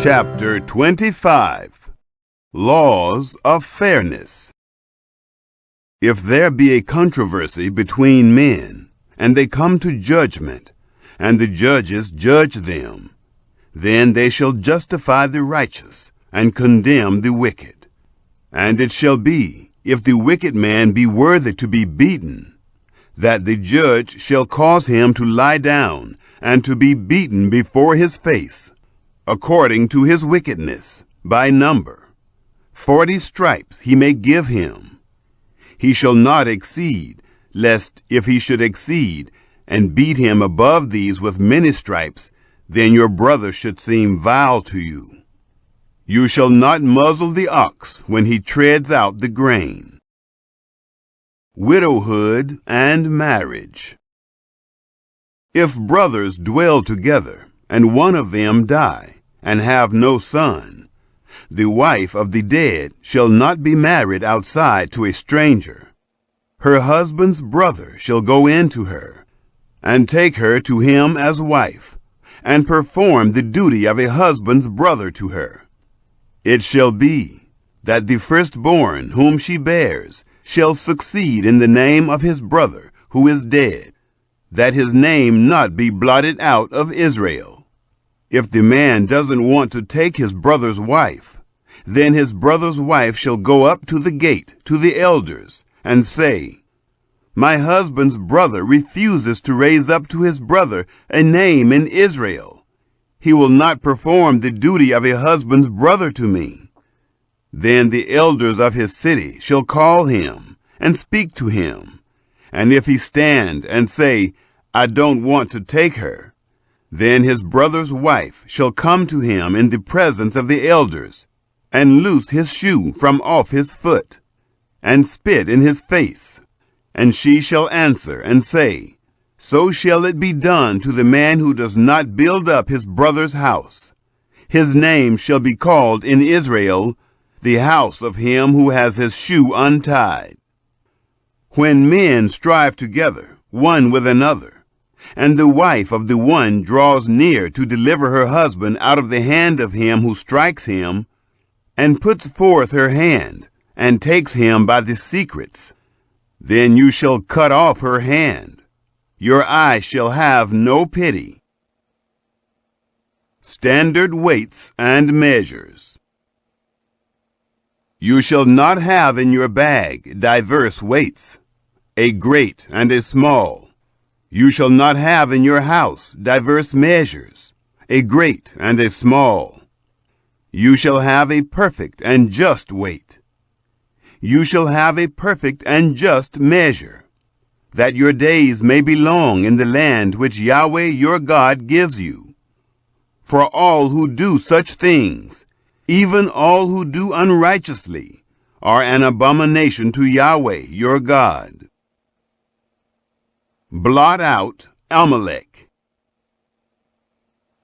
Chapter 25. Laws of Fairness. If there be a controversy between men, and they come to judgment, and the judges judge them, then they shall justify the righteous, and condemn the wicked. And it shall be, if the wicked man be worthy to be beaten, that the judge shall cause him to lie down, and to be beaten before his face, according to his wickedness, by number. 40 stripes he may give him. He shall not exceed, lest if he should exceed, and beat him above these with many stripes, then your brother should seem vile to you. You shall not muzzle the ox when he treads out the grain. Widowhood and marriage. If brothers dwell together, and one of them die, and have no son, the wife of the dead shall not be married outside to a stranger. Her husband's brother shall go in to her, and take her to him as wife, and perform the duty of a husband's brother to her. It shall be that the firstborn whom she bears shall succeed in the name of his brother who is dead, that his name not be blotted out of Israel. If the man doesn't want to take his brother's wife, then his brother's wife shall go up to the gate to the elders and say, "My husband's brother refuses to raise up to his brother a name in Israel. He will not perform the duty of a husband's brother to me." Then the elders of his city shall call him and speak to him. And if he stand and say, "I don't want to take her," then his brother's wife shall come to him in the presence of the elders, and loose his shoe from off his foot, and spit in his face. And she shall answer and say, "So shall it be done to the man who does not build up his brother's house. His name shall be called in Israel, the house of him who has his shoe untied." When men strive together, one with another, and the wife of the one draws near to deliver her husband out of the hand of him who strikes him, and puts forth her hand, and takes him by the secrets, then you shall cut off her hand. Your eye shall have no pity. Standard weights and measures. You shall not have in your bag diverse weights, a great and a small. You shall not have in your house diverse measures, a great and a small. You shall have a perfect and just weight. You shall have a perfect and just measure, that your days may be long in the land which Yahweh your God gives you. For all who do such things, even all who do unrighteously, are an abomination to Yahweh your God. Blot out Amalek.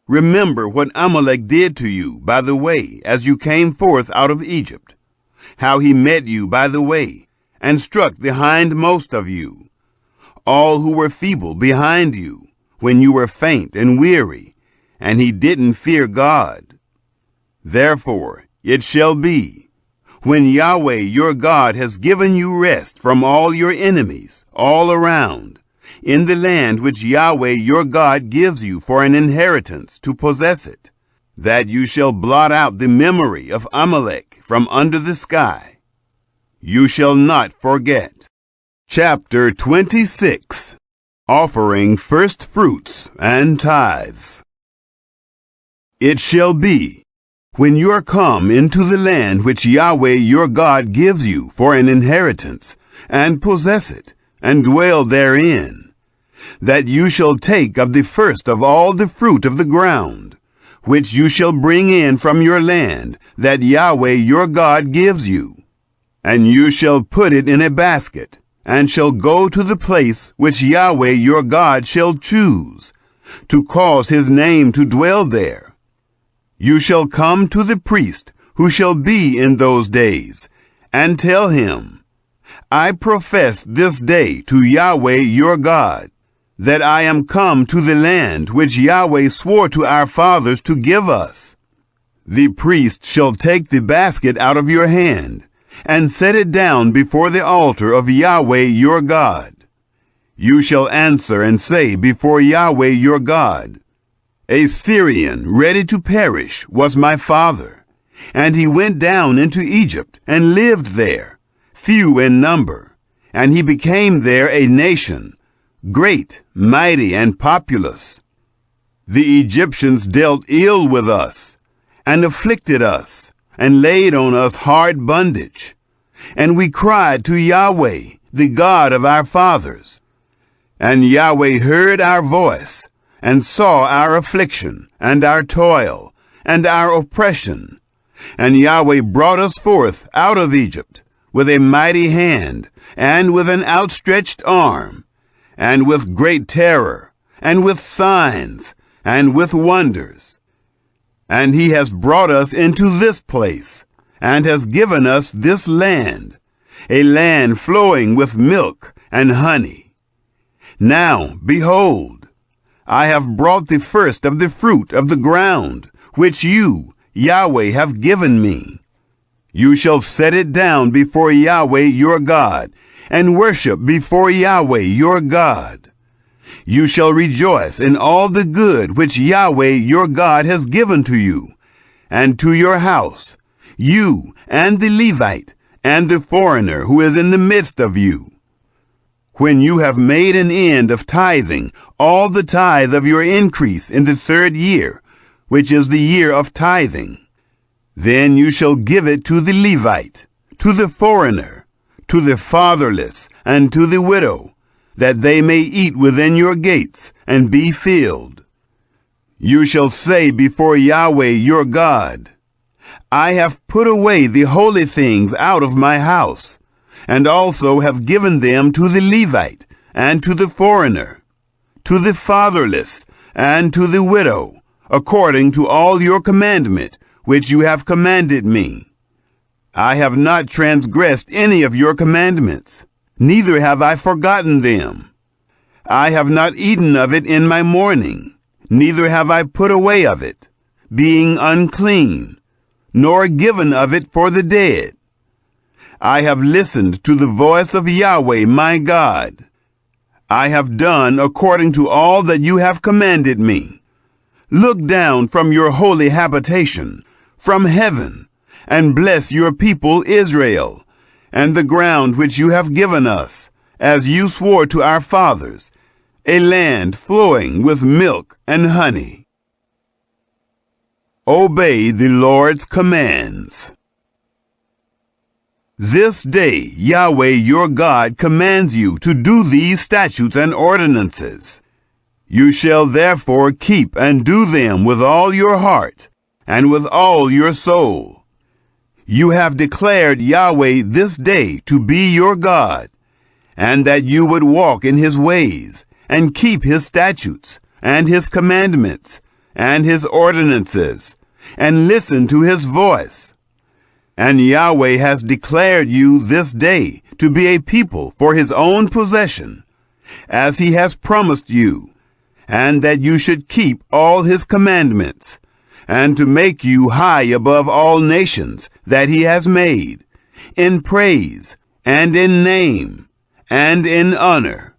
Remember what Amalek did to you by the way as you came forth out of Egypt, how he met you by the way and struck the hindmost of you, all who were feeble behind you, when you were faint and weary, and he didn't fear God. Therefore it shall be, when Yahweh your God has given you rest from all your enemies all around, in the land which Yahweh your God gives you for an inheritance to possess it, that you shall blot out the memory of Amalek from under the sky. You shall not forget. Chapter 26. Offering first fruits and tithes. It shall be, when you are come into the land which Yahweh your God gives you for an inheritance, and possess it, and dwell therein, that you shall take of the first of all the fruit of the ground, which you shall bring in from your land, that Yahweh your God gives you. And you shall put it in a basket, and shall go to the place which Yahweh your God shall choose, to cause his name to dwell there. You shall come to the priest who shall be in those days, and tell him, "I profess this day to Yahweh your God, that I am come to the land which Yahweh swore to our fathers to give us. The priest shall take the basket out of your hand, and set it down before the altar of Yahweh your God. You shall answer and say before Yahweh your God, A Syrian ready to perish was my father, and he went down into Egypt and lived there, few in number, and he became there a nation, great, mighty, and populous. The Egyptians dealt ill with us, and afflicted us, and laid on us hard bondage. And we cried to Yahweh, the God of our fathers. And Yahweh heard our voice, and saw our affliction, and our toil, and our oppression. And Yahweh brought us forth out of Egypt with a mighty hand, and with an outstretched arm, and with great terror, and with signs, and with wonders. And he has brought us into this place, and has given us this land, a land flowing with milk and honey. Now, behold, I have brought the first of the fruit of the ground, which you, Yahweh, have given me. You shall set it down before Yahweh your God, and worship before Yahweh your God. You shall rejoice in all the good which Yahweh your God has given to you, and to your house, you and the Levite, and the foreigner who is in the midst of you. When you have made an end of tithing all the tithe of your increase in the 3rd year, which is the year of tithing, then you shall give it to the Levite, to the foreigner, to the fatherless, and to the widow, that they may eat within your gates and be filled. You shall say before Yahweh your God, I have put away the holy things out of my house, and also have given them to the Levite, and to the foreigner, to the fatherless, and to the widow, according to all your commandment, which you have commanded me. I have not transgressed any of your commandments, neither have I forgotten them. I have not eaten of it in my mourning, neither have I put away of it, being unclean, nor given of it for the dead. I have listened to the voice of Yahweh my God. I have done according to all that you have commanded me. Look down from your holy habitation, from heaven, and bless your people Israel, and the ground which you have given us, as you swore to our fathers, a land flowing with milk and honey. Obey the Lord's commands. This day Yahweh your God commands you to do these statutes and ordinances. You shall therefore keep and do them with all your heart, and with all your soul. You have declared Yahweh this day to be your God, and that you would walk in his ways, and keep his statutes, and his commandments, and his ordinances, and listen to his voice. And Yahweh has declared you this day to be a people for his own possession, as he has promised you, and that you should keep all his commandments, and to make you high above all nations that he has made, in praise, and in name, and in honor,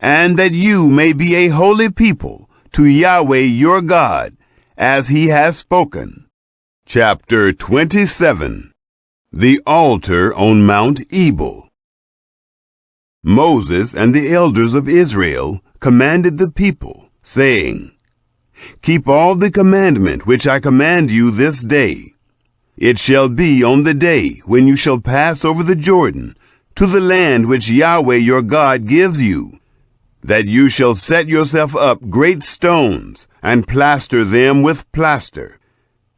and that you may be a holy people to Yahweh your God, as he has spoken. Chapter 27. The altar on Mount Ebal. Moses and the elders of Israel commanded the people, saying, Keep all the commandment which I command you this day. It shall be on the day when you shall pass over the Jordan to the land which Yahweh your God gives you, that you shall set yourself up great stones, and plaster them with plaster.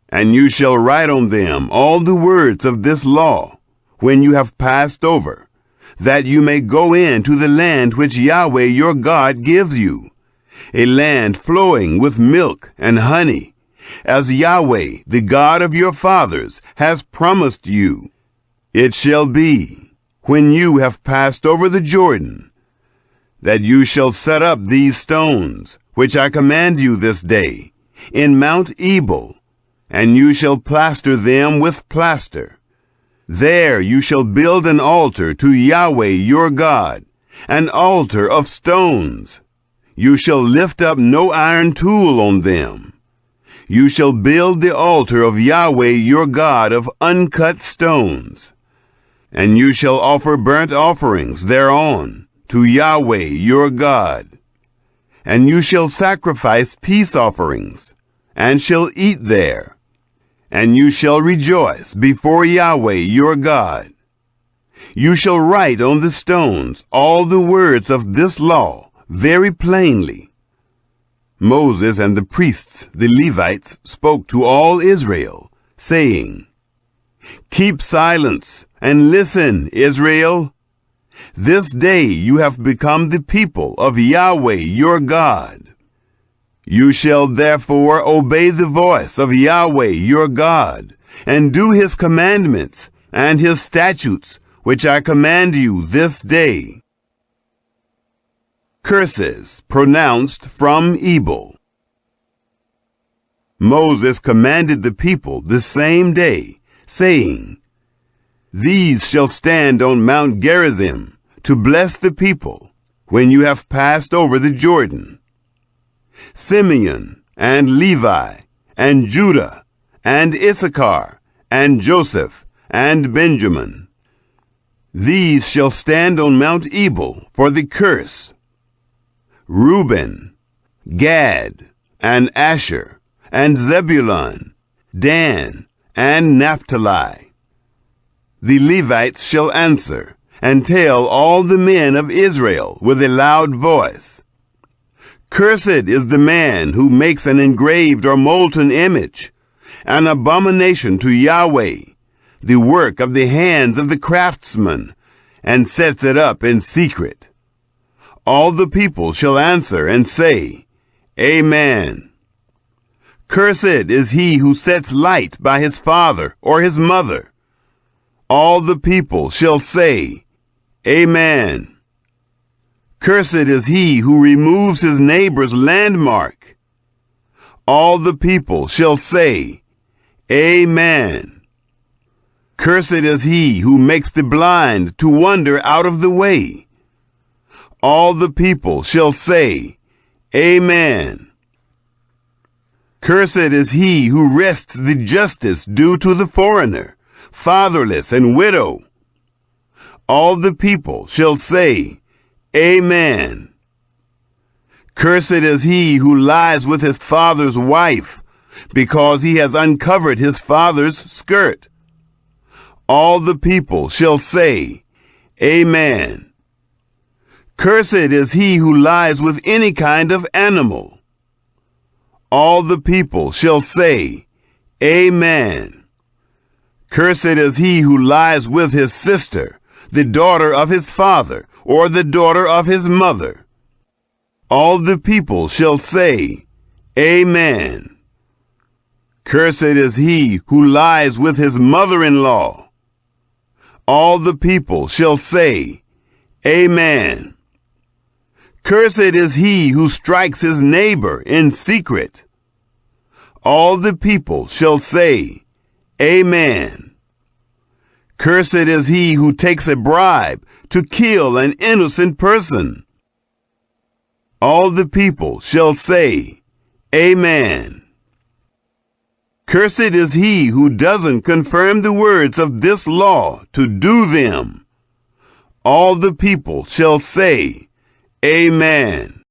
And you shall write on them all the words of this law, when you have passed over, that you may go in to the land which Yahweh your God gives you, a land flowing with milk and honey, as Yahweh, the God of your fathers, has promised you. It shall be, when you have passed over the Jordan, that you shall set up these stones, which I command you this day, in Mount Ebal, and you shall plaster them with plaster. There you shall build an altar to Yahweh your God, an altar of stones. You shall lift up no iron tool on them. You shall build the altar of Yahweh your God of uncut stones. And you shall offer burnt offerings thereon to Yahweh your God. And you shall sacrifice peace offerings, and shall eat there. And you shall rejoice before Yahweh your God. You shall write on the stones all the words of this law very plainly. Moses and the priests, the Levites, spoke to all Israel, saying, Keep silence and listen, Israel. This day you have become the people of Yahweh your God. You shall therefore obey the voice of Yahweh your God, and do his commandments and his statutes, which I command you this day. Curses pronounced from Ebal. Moses commanded the people the same day, saying, These shall stand on Mount Gerizim to bless the people when you have passed over the Jordan. Simeon and Levi and Judah and Issachar and Joseph and Benjamin. These shall stand on Mount Ebal for the curse. Reuben, Gad, and Asher, and Zebulun, Dan, and Naphtali. The Levites shall answer, and tell all the men of Israel with a loud voice, Cursed is the man who makes an engraved or molten image, an abomination to Yahweh, the work of the hands of the craftsman, and sets it up in secret. All the people shall answer and say, Amen. Cursed is he who sets light by his father or his mother. All the people shall say, Amen. Cursed is he who removes his neighbor's landmark. All the people shall say, Amen. Cursed is he who makes the blind to wander out of the way. All the people shall say, Amen. Cursed is he who wrests the justice due to the foreigner, fatherless and widow. All the people shall say, Amen. Cursed is he who lies with his father's wife, because he has uncovered his father's skirt. All the people shall say, Amen. Cursed is he who lies with any kind of animal. All the people shall say, Amen. Cursed is he who lies with his sister, the daughter of his father, or the daughter of his mother. All the people shall say, Amen. Cursed is he who lies with his mother-in-law. All the people shall say, Amen. Cursed is he who strikes his neighbor in secret. All the people shall say, Amen. Cursed is he who takes a bribe to kill an innocent person. All the people shall say, Amen. Cursed is he who doesn't confirm the words of this law to do them. All the people shall say, Amen.